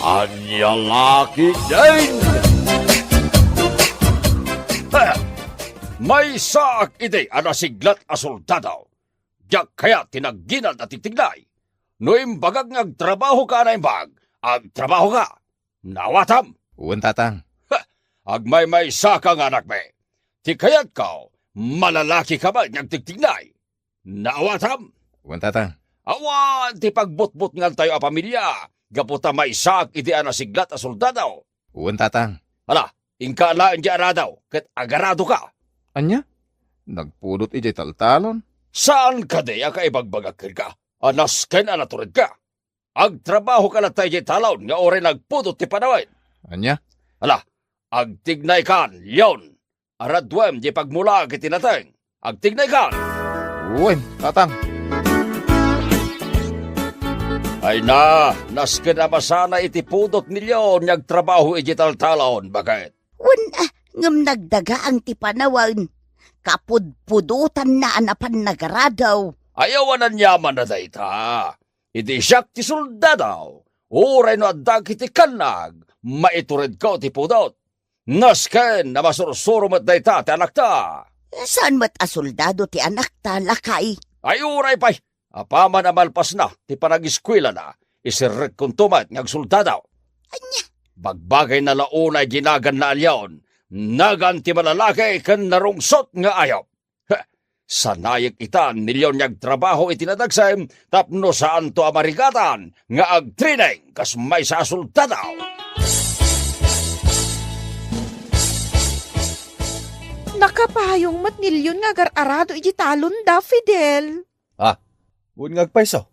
Anyang laki din! May saak ide anasiglat a soldado. Diyak kaya tinagginad at titignay. No imbagag ngagtrabaho ka na imbag, agtrabaho ka. Nawatam! Uwan tatang. Agmay saka nga anak me. Ti kayat ka, malalaki ka ba ngagtigtignay? Nawatam! Uwan tatang. Awan, ti pagbutbut nga tayo a pamilya. Gaputa may saak ide anasiglat a soldado. Uwan tatang. Hala, ingkalaan di aradaw, ket agarado ka. Anya? Nagpudot ijay taltalon? Saan ka deya ka ibagbagakir ka? Anas ken anaturid ka. Agtrabaho ka na tayo di talon nga ore nagpudot ti panawin. Anya? Hala, agtignay kan, yon. Aradwem di pagmula kiti nateng. Agtignay kan. Uwan tatang. Ay na, nasken na masana iti pudot milyon nagtrabaho iti taltalon. Bakit? Ngam nagdaga ang tipanawan. Kapudpudutan na anapan nagaradaw. Ayawan ang yaman na dayta. Iti siyak ti soldadaw. Uray no addag iti kanag. Maiturid ka ti pudot. Nasken na masursuro mat dayta ti anak ta. Saan mat a soldado ti anak ta lakay? Ay uray pa'y. Apaman na malpas na ti panag-eskwela na. Isirek kong tumat ngag soldadaw. Anya? Bagbagay na launay ginagan na alyaon. Nagan ti malalaki kan narungsot nga ayaw. Sanayek itan milyon niyag trabaho itinadagsem tapno saan to amarigatan nga agtraining kas may sa soldadaw. Nakapayong matnilyon nga gar-arado iti talon da, Fidel. Un ngagpaiso.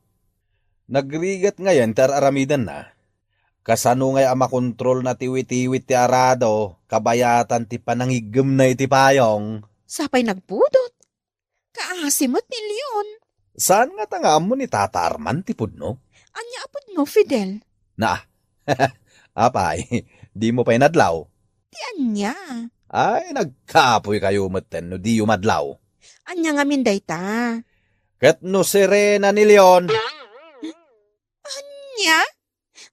Nagrigat ngayon tar aramidan na. Kasano ngay makontrol na tiwit-tiwit ti arado, kabayatan ti panangigem na iti payong. Sapay nagpudot. Kaasimot milyon. Saan nga tanga mo ni Tata Arman ti pudno? Anya apod no, Fidel? Na, apay, di mo pa'y nadlaw. Ti anya. Ay, nagkapoy kayo maten no di umadlaw. Anya nga minday ta. Ket no Serena ni Leon. Anya?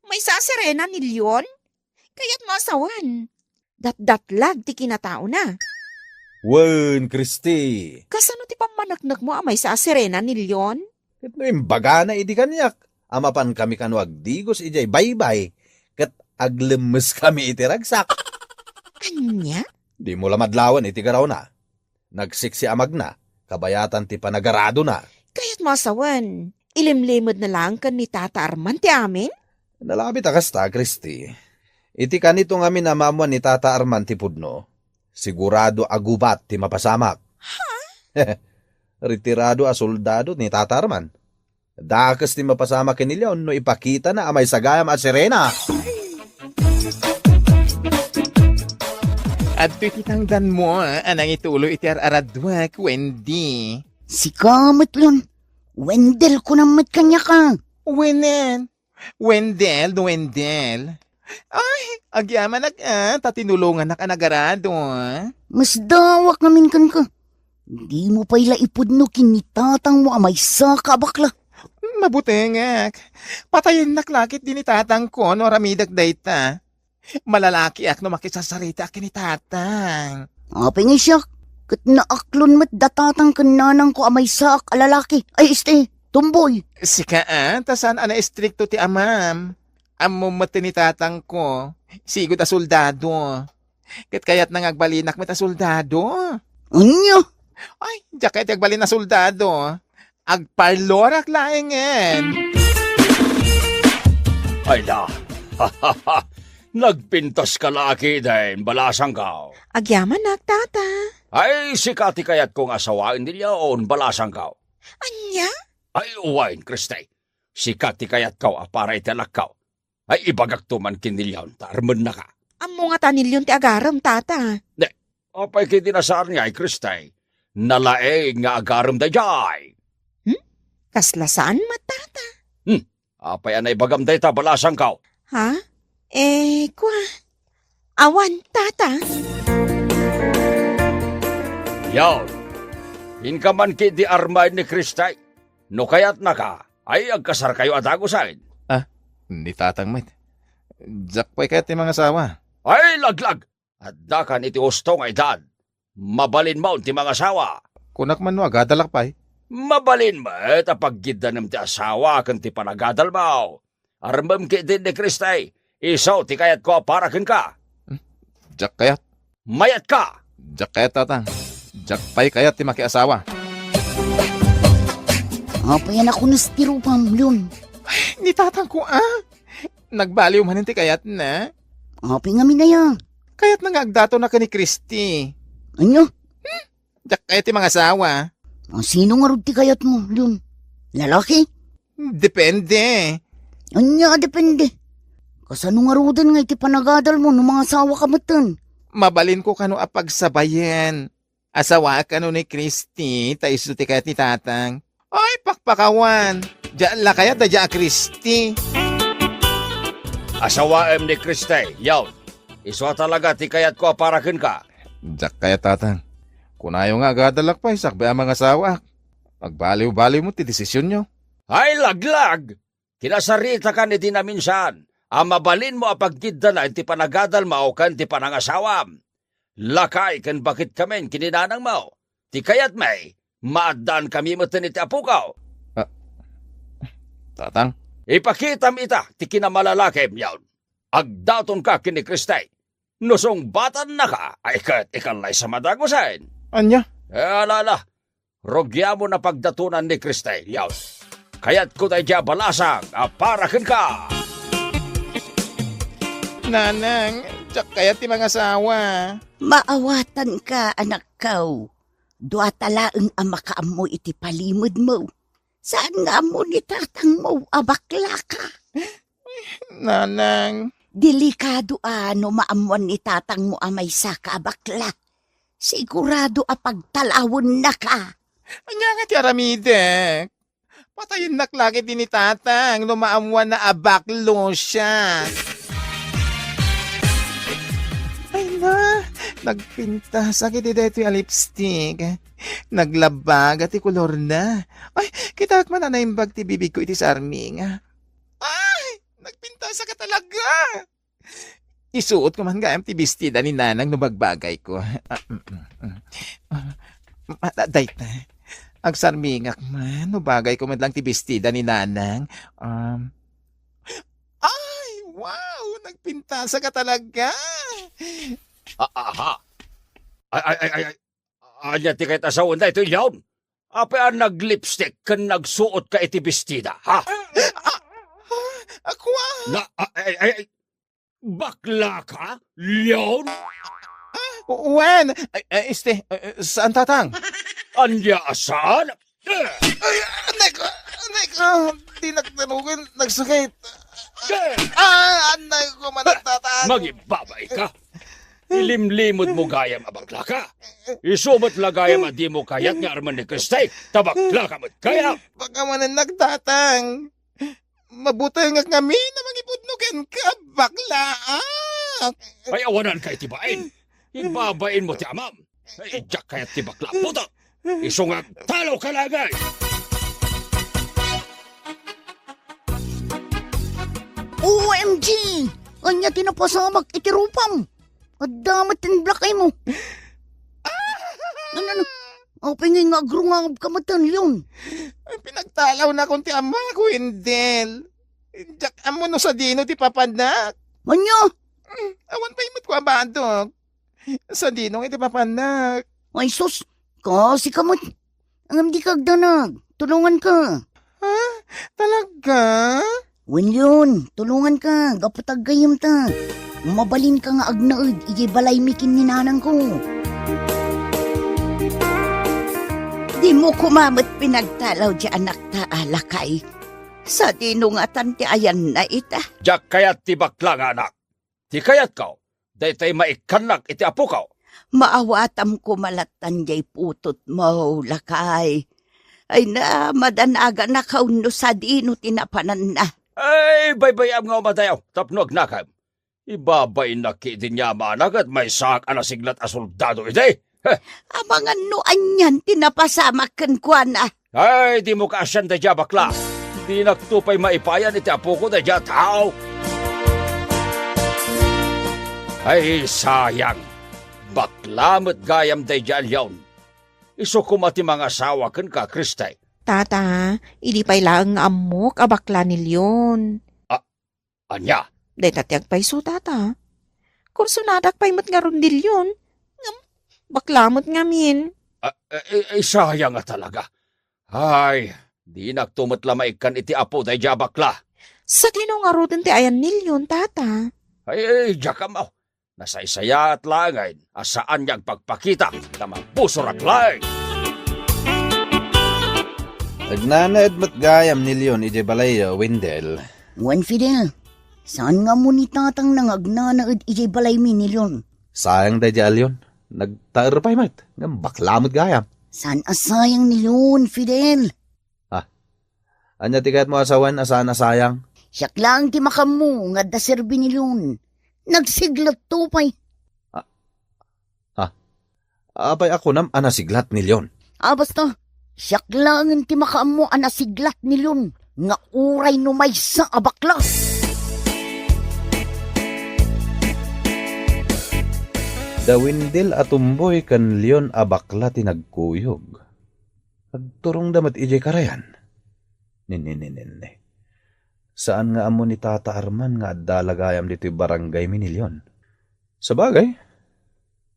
May sasarena ni Leon? Kaya't masawan. Dat-datlag ti kinatao na. Wen, Christy. Kasano ti pamanagnak mo amay sasarena ni Leon? Ket no imbaga na idi kanyak. Amapan kami kanu agdigos ijay baybay. Ket aglemes kami iti ragsak. Anya? Di mo lamadlawan iti garaw na. Nagsiksi amag na. Kabayatan ti panagarado na. Kaya't masawan. Ilimlimod na lang kan ni Tata Arman ti amin? Nalabit akasta, Christy. Iti kanito nga minamamuan ni Tata Arman ti pudno. Sigurado agubat ti mapasamak. Ha? Retirado a soldado ni Tata Arman. Dakas ti mapasamak ni Leon no ipakita na amay sagayam at Serena. At kitangdan mo, anang itulo iti aradwak, Wendy. Si Kamatlon. Wendel ko namat kanya ka. Wenen. Wendel, no Wendel. Ay, agyaman tatinulungan na ka nagarado. Mas dawak namin kan ka. Di mo pa ila ipudno kinitatang mo amay saka bakla. Mabuti nga. Patayin naklakit din ni tatang ko, no ramidag dayta. Malalaki ak no makisasarita ak ni tatang. Apay nga siya. Kat naaklon mat datatang kananang ko amay sak alalaki. Ay tumboy. Sika tasan ana estrikto ti amam. Ammo mati ni tatang ko. Sigod a soldado. Kat kayat nangagbalinak met a soldado. Anya? Ay, jaket agbalin na soldado. Agparlorak laengen. Ay na, nagpintas ka laki din, balasang ka. Agyaman na, Tata. Ay, sikati kayat kong asawain nila on balasang ka. Anya? Ay, uwain, Kristay. Sikati kayat ka, para italak ka. Ay, ibagak tuman kinilyaw, tarman na ka. Amo nga tanilyon ti agaram, Tata. Apay kidinasar niya ay Kristay. Nalaeng nga agaram da jay. Kaslasaan mat, Tata. Apay anay bagam day ta balasang ka. Ha? Kwa. Awan, Tata. Yaw, inkaman ki di armay ni Kristay. No kayat na ka, ay agkasar kayo adago sa'kin. Ni tatang met. Jakpay kayat ti mga asawa. Ay, laglag! At dakan iti husto nga edad. Mabalin mo ti mga asawa. Kunak man no, agadalak pa'y. Mabalin mo, tapaggiddan ti asawa kan ti panagadal mo. Armam ki din ni Kristay, isaw ti kayat ko para ka. Jak kayat. Mayat ka! Jak kayat tatang. Jakpay kayat ti makiasawa. Apayan ako nastirupam, Leon. Ni tatang ko Nagbaliw man ti kayat na. Apay nga minaya. Kayat na nga agdato na ka ni Christy. Anya? Jak kayat ti mga asawa. Sino nga rod ti kayat mo, Leon? Lalaki? Depende. Anya, depende. Kasano nga rodan nga iti panagadal mo ng mga asawa kamatan? Mabalin ko kano apagsabayan. Asawa kano ni Christy, taiso ti kayat ni tatang. Ay, pakpakawan. Diyan la kayat da diya Christy. Asawaem ni Kristay, yawn. Iswa talaga ti kayat ko para ka. Jak kayat tatang. Kunayo nga agadalak pa, sakbe ang mga asawa. Pagbaliw-baliw mo ti desisyon nyo. Ay, laglag! Kinasarita ka ni dinaminsan. Ang mabalin mo apagkidda na iti panagadal mo kan ti panangasawam. Lakay kan bakit kami kininanang mo. Ti kayat may, maaddan kami mo iti apukaw. Tatang, Ipakitam ita, ti kinamalalaki yawn. Agdaton ka kini Kristay. Nusong batan na ka, ay kat ikalay sa madagusain. anya? Alala, rogya mo na pagdatunan ni Kristay, yawn. Kaya't ko tayo balasang, aparakin ka. Nanang, jak kayat ti mga asawa. Maawatan ka, anak kaw. Dua talaang amakaam mo iti palimod mo. Saan nga mo ni tatang mo abakla ka? Nanang, Delikado ano maamuan ni tatang mo amay sa kabakla. Sigurado apagtalawon na ka. anya nga ti aramidek. Patayin naklaki din ni tatang, lumaamuan na abaklo siya. Ay na, nagpinta, sakit iti yung lipstick. Naglabag at ikulor na. Ay, kita man na naimbag ti bibig ko iti sarming. Ay, nagpinta sa ka talaga. Isuot ko man gayam ti bestida ni nanang nubagbagay ko. Mataday ta. Agsarmingak man, nubagay ko man lang ti bestida ni nanang. Ay, wow, nagpinta sa ka talaga. Aha. Ay. Anya ti kahit asawan na ito yawn. Apa ang nag-lipstick kan nagsuot ka iti bestida, ha? Ako Ay. Bakla ka? Yawn? Wen, saan tatang? Anya asan? Anak ko, di nagtanugin, nagsakit. Eh, Anak ko man nagtatang. Magibabay ka. Ilimlimod mo gayam abakla ka. Isumot lagayam adi mo kayat nga arman ni Kristay. Tabakla ka mo't kaya. Baka man nagtatang. Mabuti nga kami na magipudnugan ka, bakla. Ay awanan kay tibain. Ibabain mo ti amam. Ay jak kayat ti bakla puto. Isungag talo ka lagay. OMG! Anya tinapasamak iti rupam. Adamat tin blakay mo. Ano? Apay nga agrungangab kamatan, Leon. Pinagtalaw na kung ti ama ko, Indel. Jak amo no sa dino ti papanak. Anya? Awan pa imot ko abadok. Sa dinong iti papanak. Ay sus, kasi kamot. Ang di kagdanag. Tulungan ka. Talaga? Wen yun, tulungan ka. Gapatag gayam ta. Mabalin ka nga agnaid. Iji balay mikin ni nanang ko. Di mo kumamot pinagtalaw di anak ta alakay. Sa dinungatan ti ayan na ita. Jak kayat ti bakla nga anak. Ti kayat ka. Daytay maikanak iti apo ka. Maawatam ko malatan jay putot mo, lakay. Ay na, madanaga na kauno sa dino tinapanan na. Ay, baybayam nga umadayaw. Tapnog nakam. Ibabay na ki din niya manag at may sak anasiglat a soldado ide. Amangan noan yan, tinapasamakan kwa na. Ay, di mo kaasyan da bakla. Di naktupay maipayan iti apo ko da tao. Ay, sayang. Baklamot gayam day jalyawn. Iso kumati mga asawa kan ka, Kristay. Tata, hindi pa'y lang amok abakla nilyon. Anya, Day tatyag pa'y so, tata. Kursunadak pa'y mat nga rundilyon. Baklamot nga min. sayang nga talaga. Ay, di nagtumot lamaikan iti apo day jabakla. Sa tinong ti ayan nilyon, tata. Ay, jakamaw. Nasaysaya at langay, asaan niyang pagpakita, tamang puso raklay. Nagnanaed mat gayam nilyon iti balayo, Wendell. Juan Fidel, saan nga mo ni tatang nangagnanaad ijay balay mi nilyon? Sayang day alyon. Nagtaer pa mat. Ngam baklamot gayam. Saan asayang nilyon, Fidel? Anya ti kahit mo asawan, asaan asayang? Siyak lang ti makamu nga da serbi nilyon. Nagsiglat to pa'y. Apay ako nam anasiglat nilyon. Basta, siyak lang ti makamu anasiglat nilyon. Nga uray numay sa abakla. Da Wendell atumboy kan Leon abakla tinagkuyog. Agturong damat ijay karayan. Ninninninninne. Saan nga amo ni Tata Arman nga dalagayam dito'y barangay Minilyon? Sa bagay,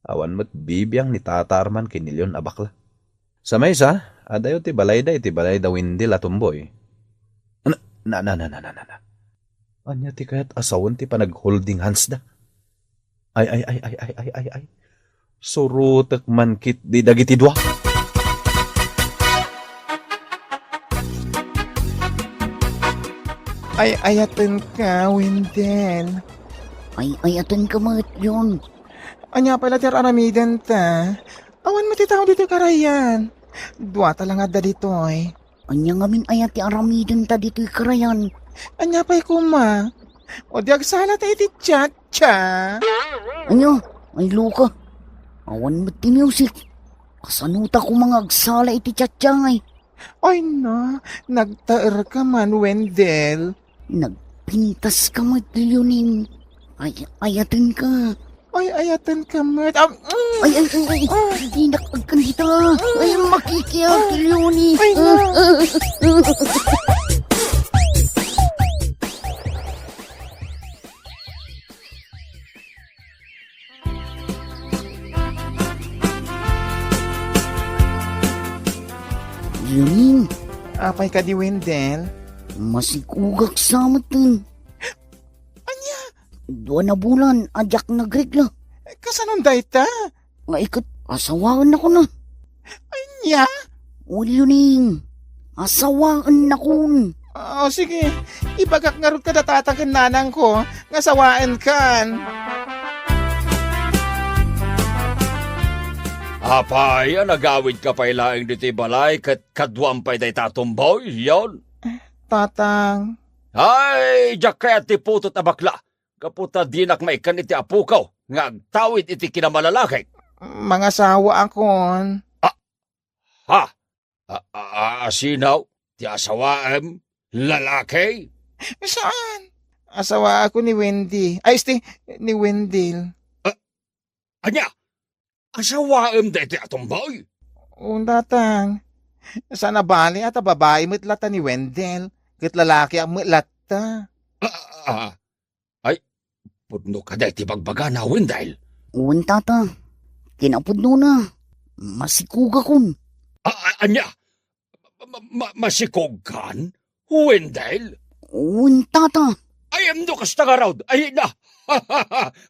awan mo't bibiyang ni Tata Arman kinilyon abakla. Sa maysa, adayo ti balay da Wendell atumboy. Na. Anya ti kayat asawon ti panag-holding hands da. Ay. Surutek man kit di dagiti dua. Ay, ayatan ka, Wendell. Ay, ayatan ka mat yun. Anya pala ti aramidan ta. Awan matitaw dito karayan. Dua talang adda ditoy. Anya nga min ayat ti aramidan ta dito'y karayan. Anya pa'y kuma. O di agsala ta iti tchatcha. Anyo, ay luka. Awan mo ti music. Kasanuta ko mga agsala iti tsatsangay. Ay na, nagtaer ka man, Wendell. Nagpintas ka matlunin. Ay, ayatin ka. Ay, ayatan ka man. Ay, hindi nakagkan kita. Ay, makikiyakiluni. Ay, na. Yunin, Apay ka di, Wendell. masikugak sa matin. Anya, Dua na bulan, ajak nagregla. kasanon day ta? Nga ikat, asawaan ako na. Anya? O Yunin, asawaan ako. O sige, ibagak nga rin ka datatagan nanang ko. Nga sawaan kan. Apay, nagawid ka pa'y laing dito'y balay, kat kadwam pa'y day tatumboy, yon. Tatang. Ay, jak kaya ti putot na bakla. Kaputa dinak maikan iti apukaw, nga agtawid iti kinamalalaki. Mga sawa akon. Ha? Asinaw? Ti asawaem? Lalaki? Saan? Asawa ako ni Wendy. Ay, ni Wendell. Anya? Asawaem da iti atumboy? Tatang. Sana bali at babae mitlata ni Wendell. Kat lalaki ang mitlata. Ay, pudno ka da iti bagbaga na Wendell. Uwan tata, kinapudno na. Masikuga kun. Anya? Masikog kan? Wendell? Uwan tata. Ay, amdo kas tagarawd. Ay na.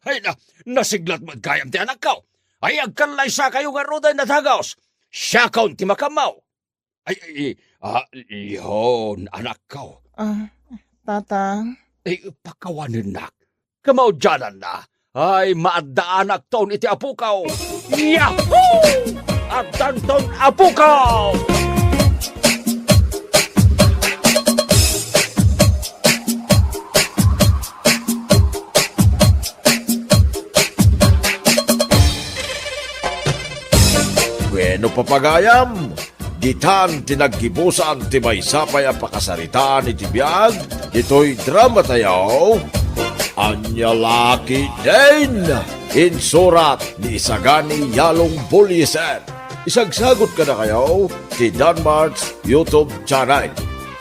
Ay na. Nasiglat mo kayam ti anak ko. Ay, agkalay sa kayo nga roday na tagaos. Siya kaun ti makamaw. Ay, yun, anak ko. Tatang. Ay, pakawanin nak. Kamaw dyanan na. Ay, maadaan akton iti apukaw. Yahoo! At danton apukaw! Bueno papagayam, ditan tinaggibusan ti may sapay ang pakasaritaan iti biyag, dito'y drama tayo. Anya laki din! Insurat ni Isagani Yalong Buliser. Isagsagot ka na kayo kay Danmart's YouTube channel.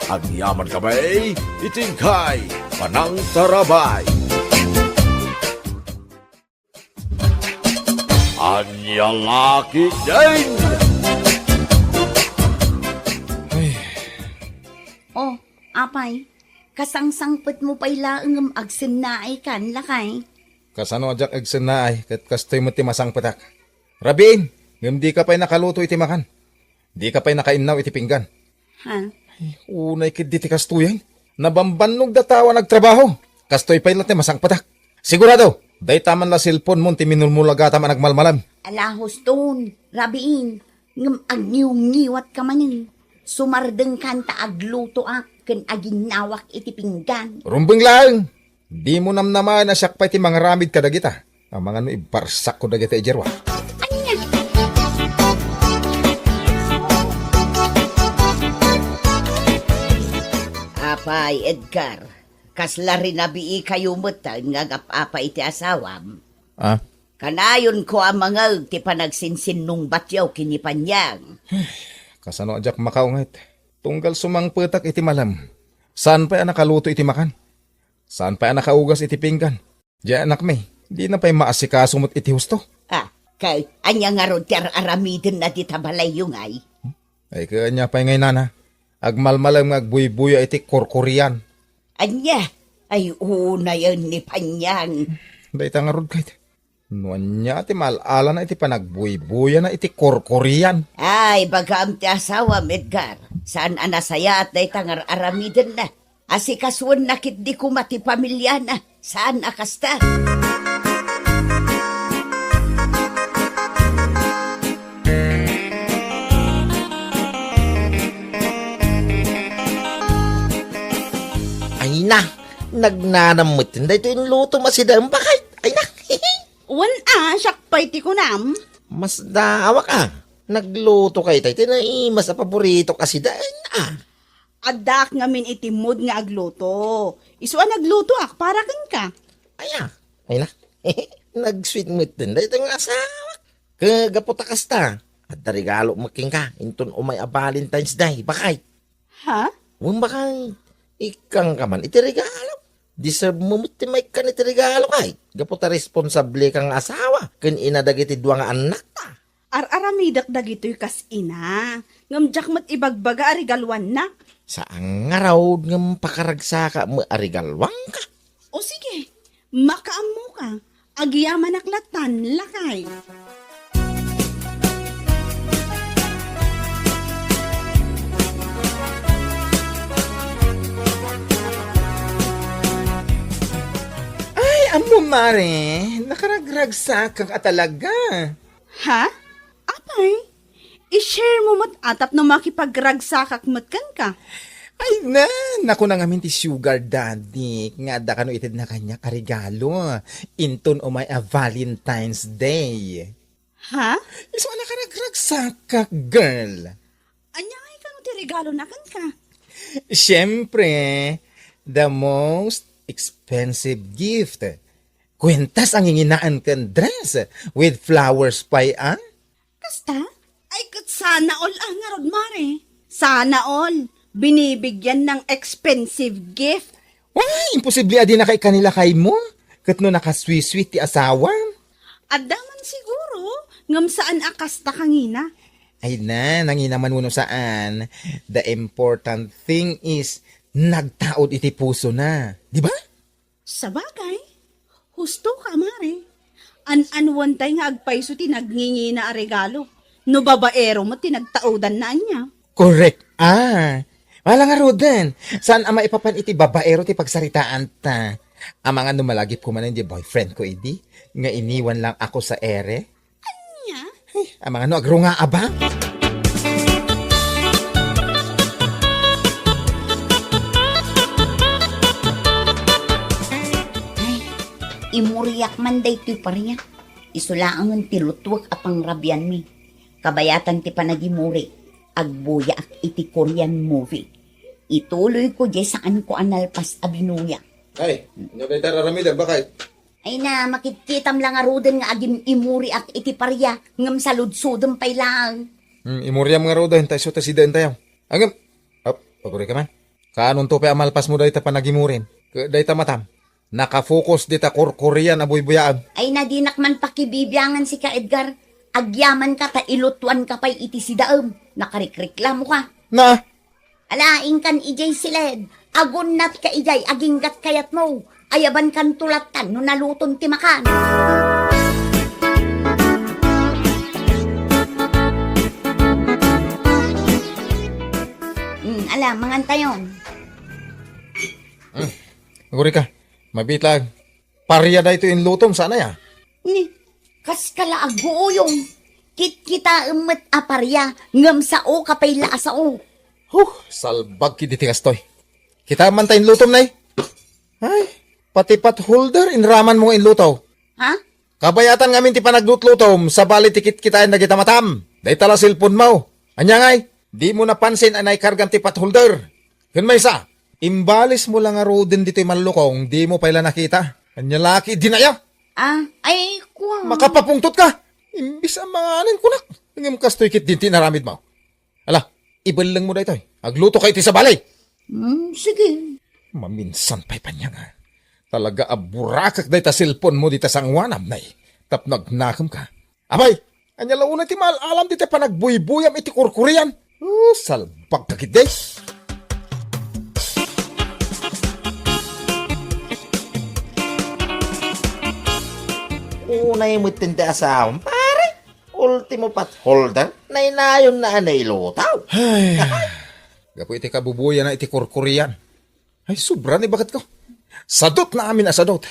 Ang yaman kamay, itingkay, panang tarabay. Anya laki din! Oh, apay, kasangsangpet mo pa'y laang agsin na ay kan lakay. Kasano ajak egsen na ay, kat kastoy mo ti masang patak. Rabin, ngam di ka pa'y nakaluto iti makan. Di ka pa'y nakaimnaw iti pinggan. Ha? Unay kid di ti kastoyan. Nabambanog datawa nagtrabaho. Kastoy pa'y lati masang patak. Sigurado, day taman la silpon mo ti minulmulagata man nagmalmalam. Alahos ton, rabiin, ngam agniw-ngiwat ka manin. Sumardeng kanta agluto ken aginawak iti pinggan. Rumbeng lang. Di mo namnaman na siyak pa'y ti mga ramid ka dagita. Ang mga no ibarsak ko dagita ijerwa. Apay, Edgar, kasla rin nabii kayo mutan nga gapapa iti asawam. Ah? Kanayon ko ang mga ti panagsinsin nung batyaw kinipanyang. Kasano ajak makaungit. Tunggal sumang petak iti malam. Saan pa nakaluto iti makan? Saan pa nakaugas iti pinggan? Diya anak me, di na pa'y maasikaso mo't iti husto. Kay anya nga ron ti aramidin na di tabalay yung ay. Ay kanya pa'y ngay nana. Agmalmalam nga agbuy-buya iti korkorian. Anya, ay una yun ni panyang. Day nga rod kahit. Nuan niya iti malala na iti panagbuy-buya na iti korkorian. Ay, bagam ti asawa, Edgar. Saan anasaya at day tangar aramidin na. Asikasuan nakit di kumati pamilya na. Saan akasta? Ay na, nagnanamutin da ito yung luto masidang bakit? Ay na, Sakpay ti kunam. mas dawa ka. Nagluto kayo tayo, na mas paborito kasi daan Adak ngamin itimod nga agluto. Isuan nagluto para kan ka. Ay na, nag-sweet mood din da ito yung asawa. Kagaputa kasta. At regalo making ka, inton umay a Valentine's Day, bakit? Ha? Wang bakit, ikang ka man, iti regalo. Deserve mo iti may kan iti regalo kay. Gaputa responsable kang asawa. Kun inadag iti duwa nga anak ta. Araramidak dagito'y kas ina. Ngamjak mat ibagbaga arigalwan na. Saan nga raw ng pakaragsaka mo arigalwang ka? O sige, makaamo ka. Agiyaman aklatan, lakay. Amo mare, nakaragragsak kang atalaga. Ha? Apay? I-share mo mat atap na makipagragsakak mat kan ka. Ay na, naku na ngamin ti sugar daddy. Nga da kano itid na kanya karigalo. Inton umay a Valentine's Day. Ha? Iso nakaragragsak ka, girl. Anya ay kano ti regalo na kan ka? Siyempre, the most expensive gift. Kwentas ang inginaan kang dress with flowers pa Kasta? Ay kat sana all ang nga rod mare. Sana all. Binibigyan ng expensive gift. Why, imposible adi na kay kanila kay mo. Kat no nakasweet-sweet ti asawa. Adaman siguro. Ngam saan akasta kangina. Ay na, nanginaman mo no saan. The important thing is, nagtaod iti puso na. Di ba? Sabagay. Husto ka, mare. An-anwan tayo nga agpaiso tinagningi na a regalo. No babaero mo tinagtaodan na niya. Correct. Wala nga rodan. Saan ama ipapan iti babaero ti pagsaritaan ta? Ang mga numalagip ko man di boyfriend ko idi. Nga iniwan lang ako sa ere. Anya? Ang mga no agro nga aba. Imuriyak man day to'y pariya. Isulaang ang tilutwag apang rabyan mi. Kabayatan ti panagimuri. Agbuya ak iti Korean movie. Ituloy ko di saan ko analpas abinuya. Ay, nabay Aramida, bakit? Ay na, makitkitam lang arudan nga agim imuri ak iti parya, ngam saludsudem pay lang. Imurya mga roda, hintay so tasidaan tayo. Angam, paguri ka man. Kaanong to pa amalpas mo dahi ta panagimurin. Dahi ta matam. Nakafocus di ta kurkurian abuy-buyaan. Ay na dinak man pakibibiyangan si ka Edgar. Agyaman ka ta ilutuan ka pay iti si daem. Nakarikreklamo ka. Na, Alaing kan ijay siled. Agun nat ka ijay, aginggat kayat mo. Ayaban kan tulatan no naluton ti makan. Alam, mangantayon. paguri ka. Mabitlag. Parya da ito inlutom, sana ya? Ni, kas kala aguyong. Kit kita umet aparya, ngam sao kapay laasao. Salbag ki diti kastoy. Kita man tayo inlutom na Ay, pati pat holder, inraman mo inlutaw. Ha? Kabayatan ngamin ti panaglutlutom, sa bali tikit kita na kita matam. Day tala silpon mo. Anya ngay, di mo napansin anay kargan ti pat holder. Kun may isa, imbalis mo lang aro din dito manlukong, di mo paila nakita. Anya laki, dinaya. Ay, kuwa. Makapapungtot ka. Imbis ang mga anin kunak. Ngam kastoy kit din tinaramid mo. Ala, ibalang mo na ito. Agluto kayo ti sa balay. Sige. Maminsan pa'y panya nga. Talaga aburakak dahi ta silpon mo dita sang wanam na Tap nagnakam ka. Abay, anya launa ti alam dita panagbuy-buyam iti kurkurian. Salbag kakit day. Unay mo tindi asawang, pare. Ultimo pat holder, nainayon na anay lutaw. Gapo iti kabubuyan na iti kurkurian. Ay, sobra ni bakit ko. Sadot na amin asadot.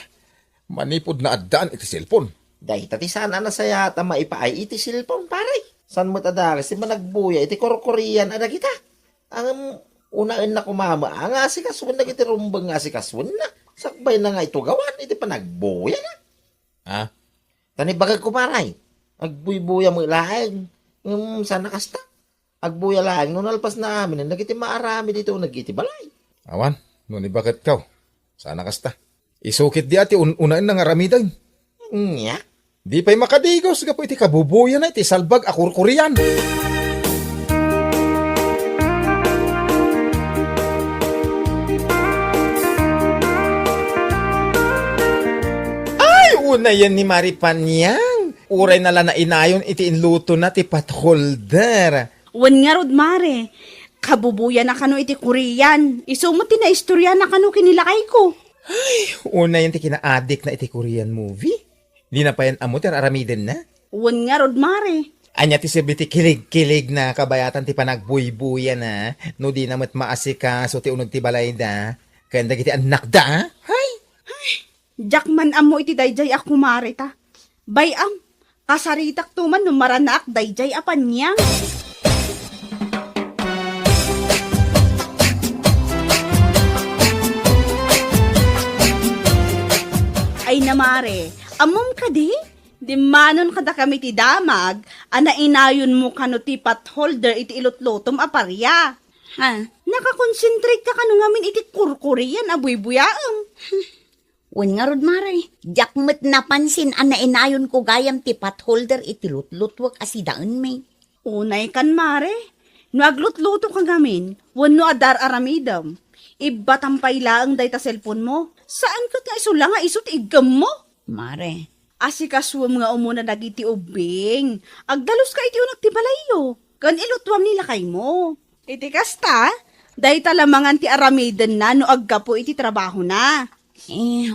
Manipod na addaan iti silpon. Dahil tati sana na saya ta maipaay iti silpon, pare. San mo tadagas, di ba nagbuya iti kurkurian ada kita. Ang unaan na kumama, ang asikaswan na iti rumbang asikaswan na. Sakbay na nga ito gawan, iti pa nagbuya na. Ha? Tani bagay kumaray. Agbuy-buya mo ilaeng. Sana kasta. Agbuya laeng. Nung nalpas na amin, nagiti maarami dito, nagiti balay. Awan, nuni bakit kaw? Sana kasta. Isukit di ati unain na nga ramidan. Nya. Di pa'y makadigos, gapo iti kabubuyan na iti salbag akurkurian. Ay, una yan ni Maripanyang. Uray na lang na inayon iti inluto na ti patholder. Wan nga rod, mare. Kabubuya na kano iti Korean. Isumot ti na istorya na kano kinilakay ko. Una yan ti kina-addict na iti Korean movie. Di na pa yan amot, aramiden na. Wan nga rod, mare. Anya ti sabi ti kilig-kilig na kabayatan ti panagbuy-buya na. No di namat maasika so ti unod ti balay da. Kaya nagiti anak da. Hay! Jakman amo iti dayjay ako, mare ta. Bayam, kasaritak tuman no maranak dayjay apan niya. Ay namare, amom ka di? Di manon kada kami ti damag, ana inayon mo kano ti potholder iti ilotlotom aparya. Ha? Nakakonsentrate ka kano ngamin iti kurkurian abuy-buyaam. Wan nga rod, mare. Jakmet napansin ana inayon ko gayam ti potholder iti lutlutwag asidaan may. Unay kan, mare. No aglutluto ka gamin, wano adar aramidam. Iba tampay laang day ta cellphone mo. Saan ka nga isula nga isut igam mo? Mare. Asikaswam nga umuna dagiti ubing. Agdalos ka iti unak ti balayo. Kan ilutwam nila kay mo. Iti kasta, day talamangan ti aramidan na no aggapo iti trabaho na.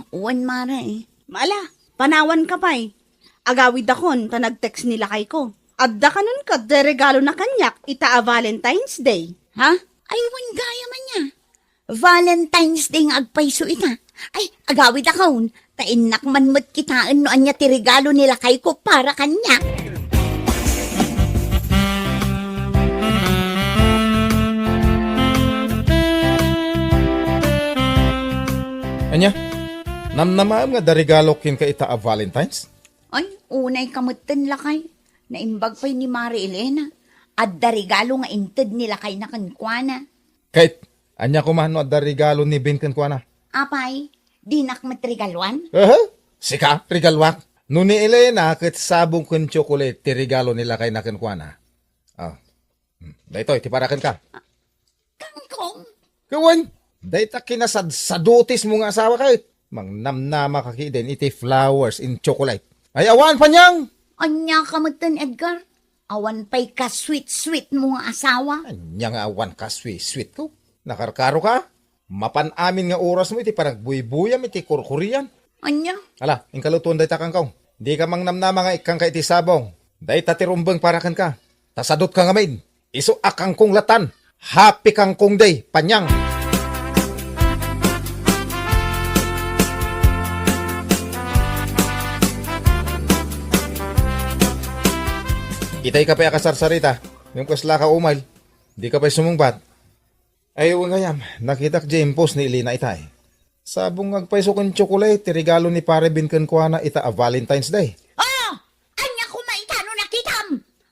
Uwan, mare. Mala, panawan ka pa'y. Agawid akon, tanag-text nila kay ko. Adda ka nun ka, de regalo na kanyak, ita a Valentine's Day. Ha? Ay, wan gaya man niya. Valentine's Day nga agpayso ita. Ay, agawid akon. Tainak man mo't kitaan no anya ti regalo nila kay ko para kanyak. Anya? Namnamaam nga darigalo kin ka ita a Valentine's? Ay, unay kamutin lakay. Naimbag pa'y ni Mari Elena. At darigalo nga inted nila kay na kankwana. Kahit, anya kumano at darigalo ni Ben kan kwa na? Apay, dinak matrigalwan? Sika, regalwak. Nuni Elena, kat sabong kun chocolate, ti regalo nila kay nakin kuana. Daytoy, ti parakan ka. Kangkong? Kawan, dayta kinasadsadutis mo nga asawa kay. Mangnamnama ka din, iti flowers in chocolate. Ay, awan pa niyang! Anya ka matan, Edgar? Awan pa'y ka-sweet-sweet mo nga asawa? Anya nga awan ka, sweet ko. Nakarkaro ka? Mapan amin nga oras mo, iti parang buy-buyam, iti kurkurian. Anya? Ala, ingkalutuan day takang kaw. Di ka mangnamnama nga ikang ka iti sabong. Day tatirumbang parakan ka. Tasadot ka nga main. Iso akang kong latan. Happy kang kong day, panyang. Itay ka pa akasarsarita. Yung kasla ka umal. Di ka pa sumungbat. Ay, ngayam. Nakita James post ni Elena itay. Sabong agpaiso kong chocolate, regalo ni pare binkan ko na ita a Valentine's Day. Oh! Anya ko maitano nakitam!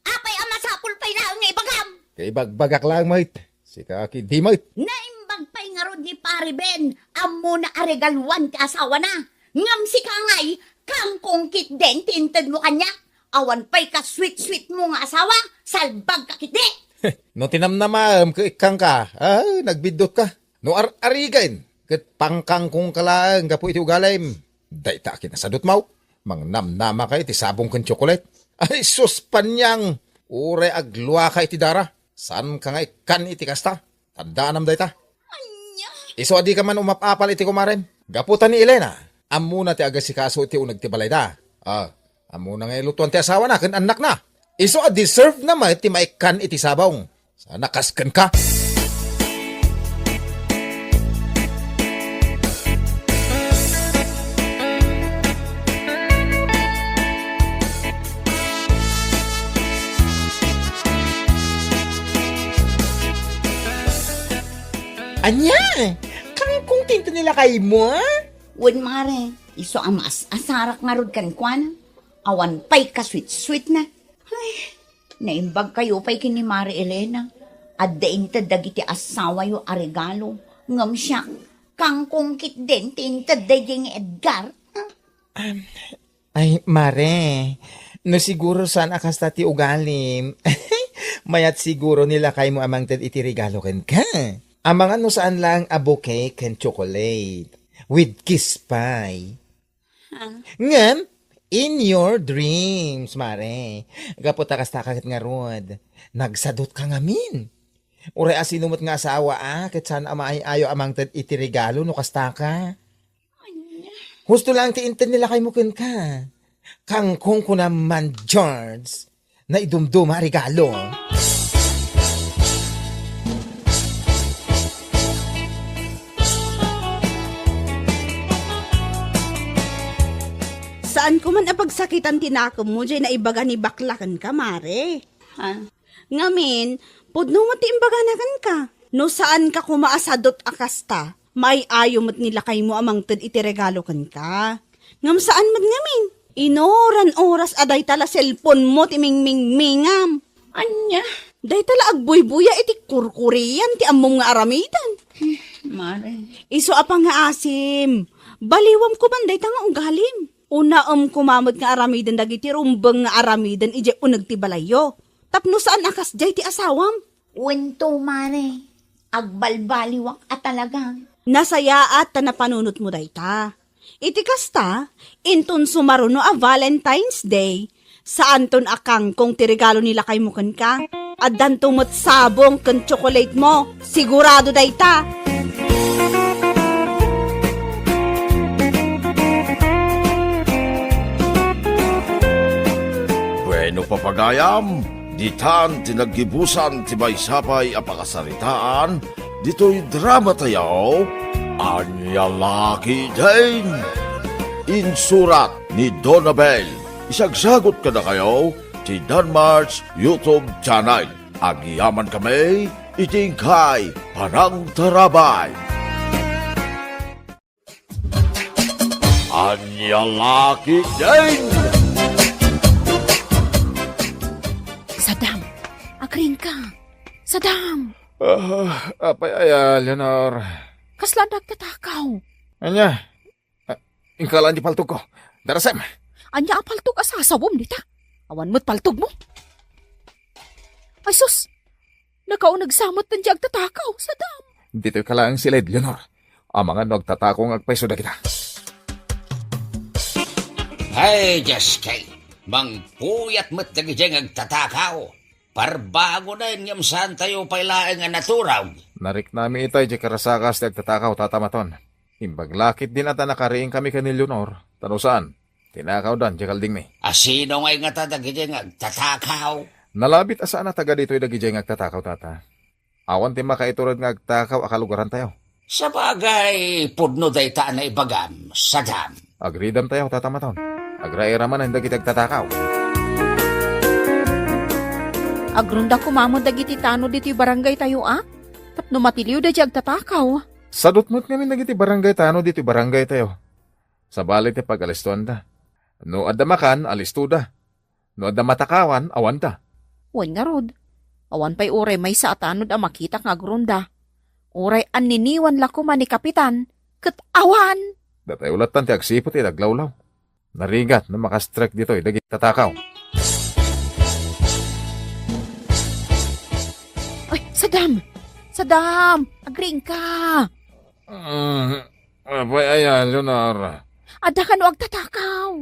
Apay ang masapul pa'y na ang ibagam! Kay bagbagak lang, mate. Si kaki di, mate. Naimbag pa'y nga ron ni pare Ben, amo na aregalwan ka asawa na. Ngam si kangay, kangkong kit den tinted mo kanya. Awan pa'y ka sweet-sweet mo nga asawa, salbag ka kit de. No tinamnamam ka ikang ka. Nagbidot ka. No arigain. Kat pangkang kong kalaang gapo iti ugalim. Dayta kinasadot mau. Mangnamnama ka iti sabong kan chocolate. Ay sus panyang. Ure agluwa ka iti dara. San ka nga ikan iti kasta? Tandaan am dayta. Anya? Iso adi ka man umapapal iti kumarem. Gaputan ni Elena. Amo na ti agasikaso iti unag ti balay da. Amo na nga ilutuan ti asawa na kan anak na. Iso a deserve naman iti maikan iti sabong. Sana kaskan ka. Anya, kangkong tinto nila kay mo, Wen mare, iso ang asarak nga rod kan kwan. Awan pa'y ka sweet-sweet na. Ay, naimbag kayo pa'y kini Mare Elena. Addain ta dagiti asawa yo a regalo. Ngam siya, kangkong kit din tinta daging Edgar. Ay, Mare, no siguro saan akas ti ugalim. Mayat siguro nila kay mo amang tad iti regalo ken ka. Amang ano saan lang a bouquet ken chocolate. With kiss pie. Ngam, in your dreams, Mare. Gapot akas takakit nga rod. Nagsadot ka ngamin. Uray asinumot nga asawa ket saan ama ay ayo amang tad iti regalo no kasta ka. Gusto lang ti inten nila kay mukin ka. Kangkong ko naman, George, na idumdum ha regalo. Saan ko man apagsakitan tinako mo, dyan na ibaga ni baklakan ka, Mare. Ngamin, pudno mo ti imbaganakan ka. No saan ka kumaasadot akasta, may ayo mo't nila kay mo amang tad iti regalo kan ka. Ngam saan man ngamin? Inoran oras aday tala cellphone mo ti mingmingmingam. Anya? Day tala agbuy-buya iti kurkurian ti among nga aramidan. Mare. Iso apang nga asim. Baliwam ko banday ta nga unggalim. Una kumamot nga aramidan dagiti rumbeng nga aramidan ije unag ti balayo. Tapno saan akas jay ti asawam? Wento, Mare. Agbalbaliwak at talagang. Nasaya at napanunot mo dayta. Iti kasta, inton sumaruno a Valentine's Day, saan ton akang kung tirigalo nila kay mukan ka? At dantumot sabong kan chocolate mo, sigurado dayta. Bueno papagayam, ditan tinagibusan ti may sapay apakasaritaan, dito'y drama tayo, Anya Laki Din. Insurat ni Donabel, isagsagot ka na kayo, ti Danmar's YouTube channel. Agyaman kami, itingkay Panang Tarabay. Anya Laki Din. Sadam, agring ka. Sadam, Apay ay, Leonor. kasla nagtatakaw. Anya, Ingkalaan di paltog ko. Darasem, Anya paltog asasawom dita. Awan mo't paltog mo. Ay sus, nakaunag samot ng jag tatakaw sa dam. dito'y kalaang sila, Leonor. Ang mga nagtatakong agpaiso na kita. Ay, Diyos kay, mangpuyat mo't nagijeng agtatakaw. Parbago na inyam saan tayo pailaeng nga naturaw. Narik nami itay di karasakas di agtatakaw tatamaton. Imbaglakit din ata nakariing kami kanil Leonor. Tanusaan, tinakaw dan di kalding mi. Asino ngay nga tadagijeng agtatakaw? Nalabit asa na taga dito'y dagijay nga agtatakaw tata. Awan ti makaiturad nga agtakaw akalugaran tayo. Sa bagay, pudno day ta na ibagam sa dam. Agridam tayo tatamaton. Agrairaman ang dagit agtatakaw. Agrunda kumamon dagiti tano diti barangay tayo Tapno matiliw da jag tatakaw. Sadot mo't kami nagiti barangay tano dito barangay tayo. Sa balit ti pag-alistuan da. No adda makan, alisto da. No adda matakawan, awan da. Wan nga rod. Awan pa'y uray may sa atanod ang makita nga agrunda. Uray aniniwan lako man ni kapitan. Kat awan! Datay ulatan ti agsipot ti daglawlaw. Narigat na makastrike dito dagit tatakaw. Ay, Sadam! Sadam! Agring ka! Abay ayan, Leonor. Ada ka no agtatakaw.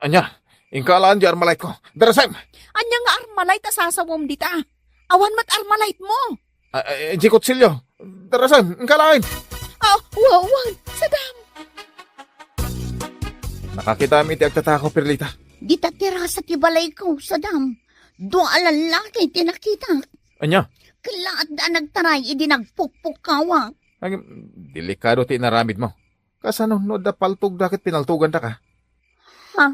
Anya, ingkalaan di armalay ko. Darasem! Anya nga armalite asasawom dita. Awan mat armalite mo. Jikotsilyo. Darasem, ingkalaan. Wawan! Sadam! Nakakita mi ti agtatakaw, Perlita. Di tatira sa tibalay ko, Sadam. Doon alalaki tinakita. Anya, Kalaat da nagtaray, idi nagpukpukawa. delikado ti naramid mo. Kasano no da paltog dakit pinaltugan ta ka? Ha?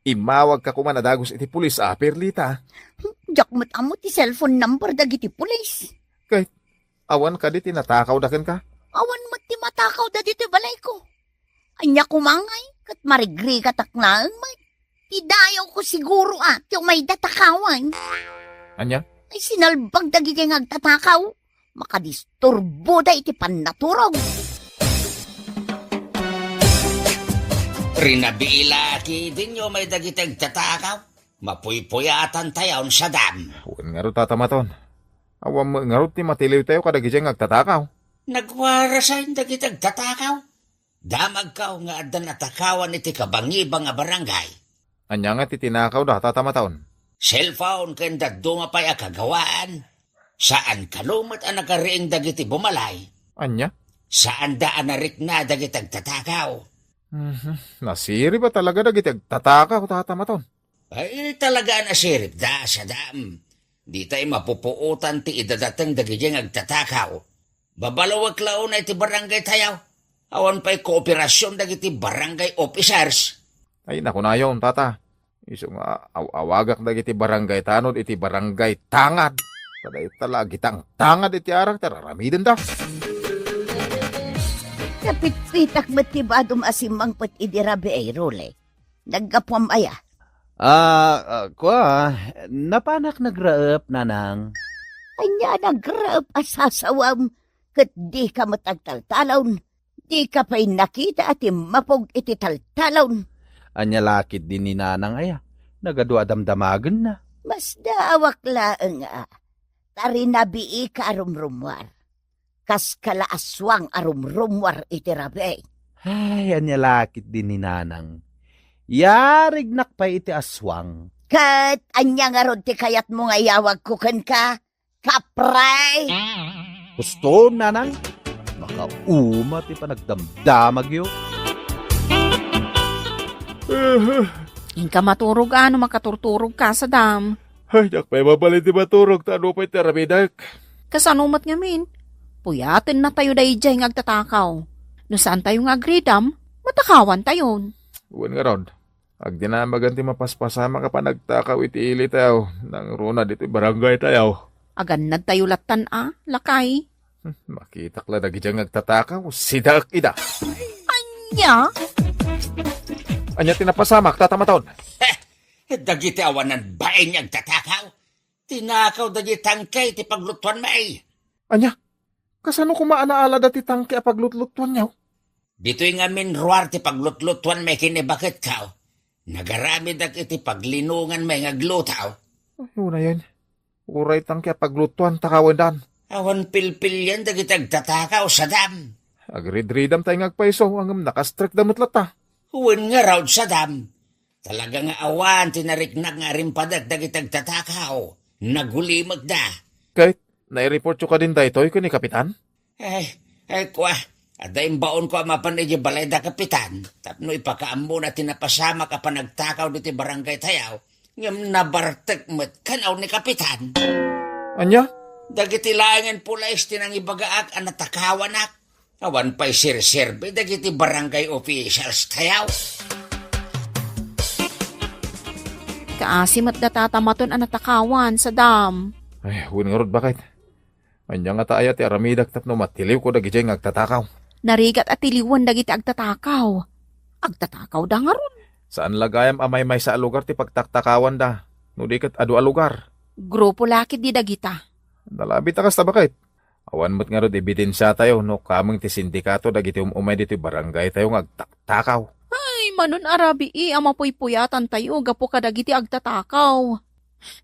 Imawag ka kuman adagos iti pulis, Perlita. Jakmat amo ti cellphone number dagiti pulis. Awan ka di tinatakaw daken ka? Awan mat ti matakaw da dito balay ko. Anya kumangay, kat marigri kataklaan may. Tidayaw ko siguro yung may datakawan. Anya? Ay sinalbag dagiging agtatakaw. Makadisturbo da iti pannaturog. Rinabiilaki din nyo may dagitag tatakaw. Mapuypuyatan tayon sa dam. Huwag nga ro tatamaton. Awam mo nga ro ti matiliw tayo kadagijeng agtatakaw. Nagwarasan dagitag tatakaw. Damag ka nga adan atakawan iti kabangibang nga barangay. Anya nga ti tinakaw da tatamaton. Cellphone kanda dumapay akagawaan. Saan kalumat ang nakariing dagiti bumalay? Anya? Saan daan narik na dagitag tatakaw? Nasiri ba talaga dagiti agtatakaw tatamaton? Ay talaga nasirip da sa dam. Di tayo mapupuutan ti idadatang dagijeng agtatakaw. Babalawag laon na iti barangay tayaw. Awan pa'y kooperasyon dagiti barangay officers. Ay naku na yun, tata. Iso nga awagak dagiti barangay tanod iti barangay tangad. Taday talagi tang tangad iti arang tararamiden da. Kapit-pitak matibadom asimang pat idirabi ay role. Nagkapwam aya. Napanak nagraep nanang. Anya nagraap asasawam. Kat di ka matagtaltalon. Di ka pa'y nakita at mapog iti taltalon. Anya lakit din ni nanang aya. Nagadwa damdamagan na. Mas daawak laeng Tari nabii ka arumrumwar. Kas kala aswang arumrumwar iti rabi. Ay, anya lakit din ni nanang. Yarignak pa iti aswang. Kat anya nga rod ti kayat mo nga yawag ko ka. Kapray! Gusto, nanang? Makauma ti panagdamdamag yun. Inka maturog makaturturog ka sa dam. Ay, pa'y mabalit di maturog, tano pa'y terabidak. Kasanumat nga min. Puyatin na tayo dahi jay ng agtatakaw. No saan tayo nga agridam, matakawan tayon. Uwan nga ron. Ag dinamagan ti mapaspasama ka pa nagtakaw iti ili tayo. Nang runa dito barangay tayo. Aganad tayo latan lakay. Makitak la dagi diyang nagtatakaw. Sidak ida. Anya? Anya tinapasamak, tatamaton. Dagiti awanan bae niyang tatakaw. Tinakaw dagiti tangkay ti paglutuan may. Anya, kasano kumaanaala dati tangke a paglutlutuan niyaw? Dito'y nga minruar ti paglutlutuan may kinibakit kao. Nagaramid ak iti paglinungan may ngaglutaw. Ano na yan? Uray tang kaya paglutuan takawan dan. Awan pilpil yan dagiti agtatakaw sa dam. Agrid-ridam tayo ngagpaiso, hanggang nakastrek damot lata. Huwin nga raw sa dam. Talaga nga awan tinariknak nga rimpadag dagiti agtatakaw. Nagulimag da. Kahit nai-report yung ka din tayo ito, ni Kapitan? Kwa. Adayang baon ko amapan iti balay da kapitan. Tapno ipakaam mo na tinapasama ka pa nagtakaw diti barangay tayaw. Ngam nabartek met kanaw ni kapitan. Anya? Dagiti laangan pula istinang ibagaak anatakawanak. Awan pa'y sirserbe dagiti barangay officials tayaw. Kaasim at datatamaton ang natakawan sa dam. Ay, huwin nga rod bakit? Anya nga taaya ti aramidak tapno matiliw ko dagi jay ngagtatakaw. Narigat at tiliwan dagiti agtatakaw. Agtatakaw da nga ron. Saan lagayam amay may sa lugar ti pagtaktakawan da? No di kat adu a lugar. Grupo lakit di dagita. Nalabi ta kasta bakit? Awan mo't nga rod ebidensya tayo no kamang ti sindikato dagiti umay diti barangay tayo ngagtaktakaw. Ay, manon arabi amapoy puyatan tayo gapo kadagiti agtatakaw.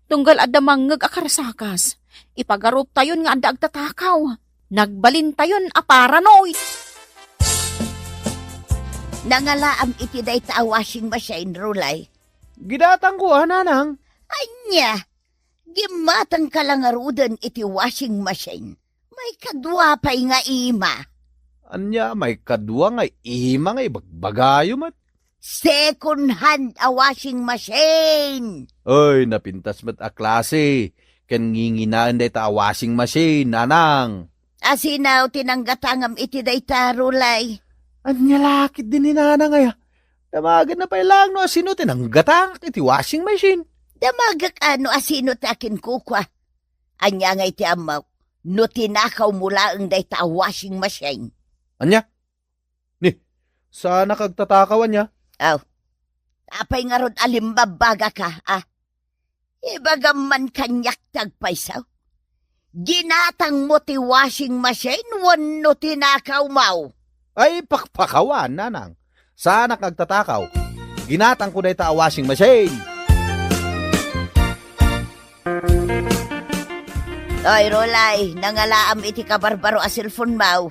Tunggal adda mangeg akarasakas. Ipagarup tayon nga anda agtatakaw. Nagbalin tayon aparanoid. Nangalaam iti day ta washing machine, Rulay. Gidatang ko, nanang. Anya, gimatang kalangarudan iti washing machine. May kadwa pa'y nga ima. Anya, may kadwa nga ima nga ibagbagayo mat. Second hand a washing machine. Oy, napintas mat a klase. Ken nginginaan day ta a washing machine, nanang. Asinaw tinanggatangam iti day ta, Rulay. Anya lakit din ni nanang ay. Damagan na pa lang no asino tinanggatang iti washing machine. Damagak ano asino takin kukwa. Anya nga iti amaw, no tinakaw mula ang day ta washing machine. Anya? Ni, sana kagtatakawan niya? Aw, apay nga ron alimbabaga ka, ah. Ibagam man kanyak tagpaisaw. Ginatang mo ti washing machine, wano tinakaw mau. Ay, pakpakawan, nanang. Sana kagtatakaw. Ginatang ko na ita a washing machine. Oy, Rolay, nangalaam iti kabarbaro a cellphone mau.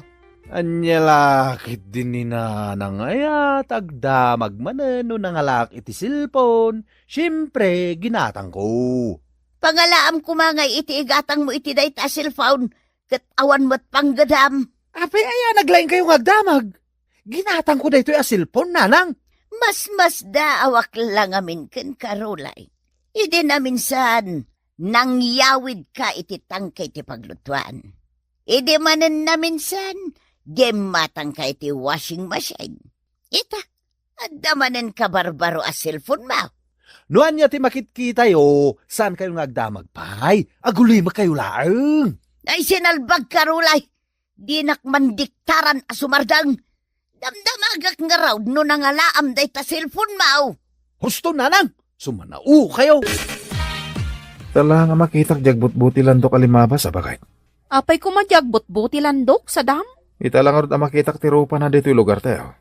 Anya lakit din ni nanang ay tagdamag manen no nangalak iti cellphone. Siyempre, ginatang ko. Pangalaam kumangay iti igatang mo iti day ta cellphone. Kat awan mo't panggadam. Apay naglaing kayo ngagdamag. Ginatang ko na ito a cellphone, nanang. Mas daawak lang amin ken Karolay. Idi na minsan, nangyawid ka iti tangkay ti paglutuan. Idi manen na minsan, gematang ka iti washing machine. Ita, adda manen ka barbaro a cellphone mo. Noan niya ti makitkita yo, saan kayo ngagdamag pay? Agulima kayo laeng. Ay sinalbag Karolay, dinak mandiktaran a sumardang. Damdamagak nga raw no nangalaam day ta cellphone mo. Husto, nanang. Sumanao kayo. Tala nga makitak jagbut-buti lando kalimaba sa bakit. Apay kumadyagbot buti landok sa dam. Ita lang nga makitak ti rupa na dito lugar tayo.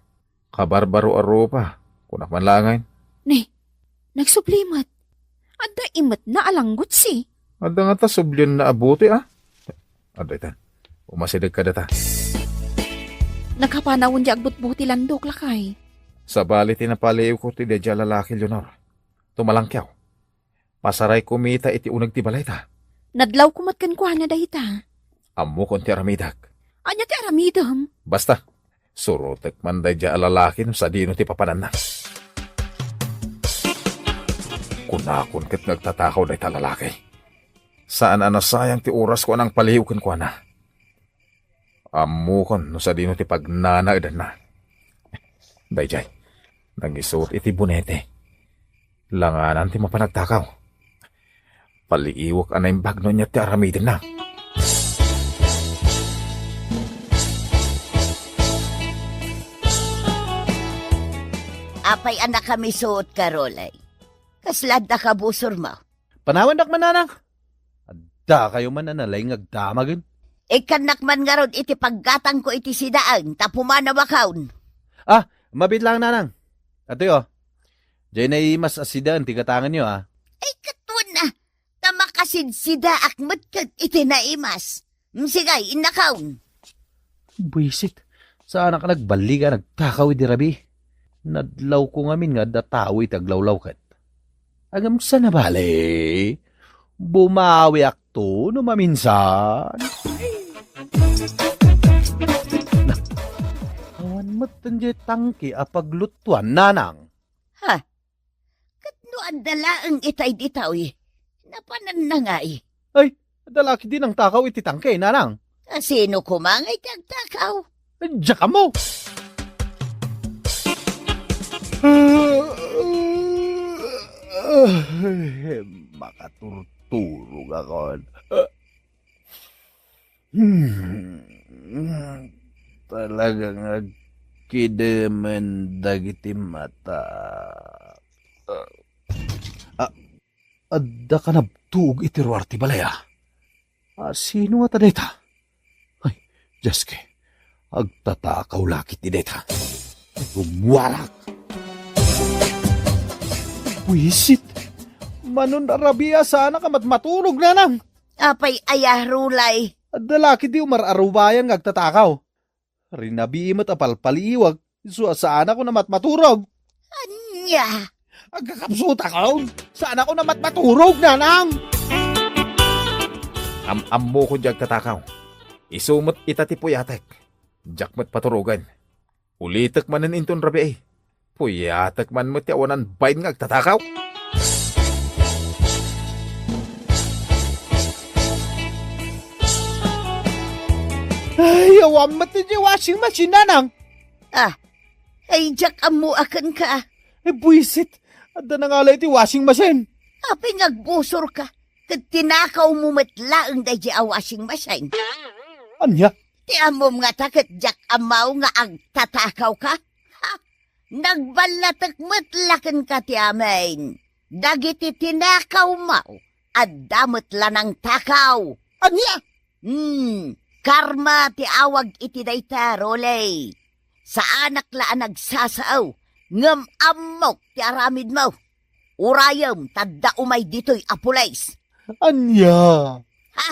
Kabarbaro a rupa. Kunak man langay. Ni, nagsublimat. Adda imat na alanggot si. Adda nga ta sublyan na abuti Adda ita. Umasidag ka data. Nagkapanawon di agbot-buti landok lakay. Sa bali tinapaliw ko ti dedya lalaki Leonor. Tumalangkyaw. Pasaray kumita iti unag ti balay ta. Nadlaw kumatkan kwa na dahita. Amo kon ti aramidak. Anya ti aramidam. Basta, surotek man dedya lalaki no sa dino ti papanan na. Kunakon ket nagtatakaw day ta lalaki. Saan anasayang ti oras ko anang paliw ken kwa na. Amo kon no sa dino ti pagnanaidan na. Dayjay, nagisuot iti bunete. Langanan ti mapanagtakaw. Paliiwak anay bagno niya ti aramidin na. Apay anak kami suot Karolay. Kaslad na kabusor mo. Panawan man, nanang. Adda kayo man analay ngagdamagin. Ikanak man nga ron iti paggatang ko iti sidaan, tapumana wakaon. Mabit lang nanang. Ato yo. Diyan ay mas asidan ti katangan nyo Ay, katun na. Tamakasid-sida akmat kat itinaimas. Sigay, inakaon. Buisit. Saan ka nagbali ka nagtakaw di rabi? Nadlaw ko ngamin nga datawi taglawlaw kat. Agam sa nabali. Bumawi akto no maminsan. Awan matan di tangki apaglutuan nanang. Ha? Katno ang dalaang itay ditaw Napanan na nga Ay, dalaki din ang takaw iti tangke nanang. Sino kumangay kag takaw? Diyan ka mo. Makaturturog ako. Talagang nagkidemen dagiti mata. Adda ka nabtug iti ruarti balaya. Sino nga deta? Ay, Jeske, agtatakaw lakit ti deta. Gumwarak. Wisit, manon arabia sana ka matmatulog nanang. Apay ayah rulay. Adalaki di umararubayan ngagtatakaw. Rinabi mo't apalpaliwag, sana ko na matmaturog. Anya. Agkakapsuta ka, sana ko na matmaturog nanang. Ammo ko diyag tatakaw. Isumot itati puyatek. Jakmat paturugan. Ulitek manan inton rabi Puyatek man mo ti awanan bayin nga agtatakaw. Ay, awam mati di washing machine nanang. Ay jak amu akan ka. Buisit, adda na nga ti washing machine. Apay ngagbusor ka. Kat tinakaw mo matlaang da a washing machine. Anya? Ti amom nga takat jak amaw nga agtatakaw ka. Ha? Nagbalatak matlakan ka ti amin. Dagiti tinakaw mo. Adamot lanang takaw. Anya? Karma ti awag iti dayta, Rolay. Sa anak laan nagsasaaw, ngam amok ti aramid mo. Urayam, tadda umay dito'y apulays. Anya? Ha?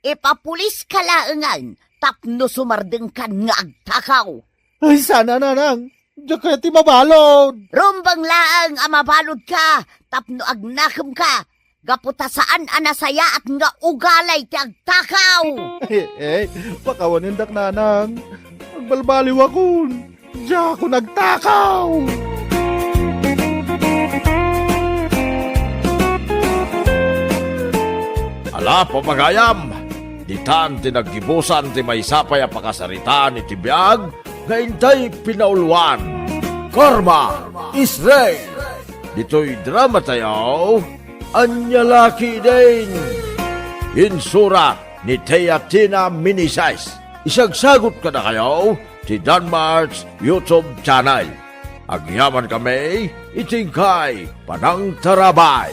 Ipapulis ka laangan, tapno sumardeng kan nga agtakaw. Ay, sana nanang. Diyan ka ti mabalod. Rumbang laang amabalod ka, tapno agnakam ka. Gaputa saan anasaya at nga ugalay ti agtakaw. Pakawanin dak nanang. Agbalbaliw ako. Diyan ako nagtakaw. Ala, papagayam! Ditan tinaggibusan ti may sapay a pakasaritaan iti biyag, ngaintay pinauluan. Karma Israel! Dito'y drama tayo, anyalaki din. Insura ni Teatina Minisize. Isagsagot ka na kayo ti Danmarks YouTube channel. Agyaman kami, itingkay panang tarabay.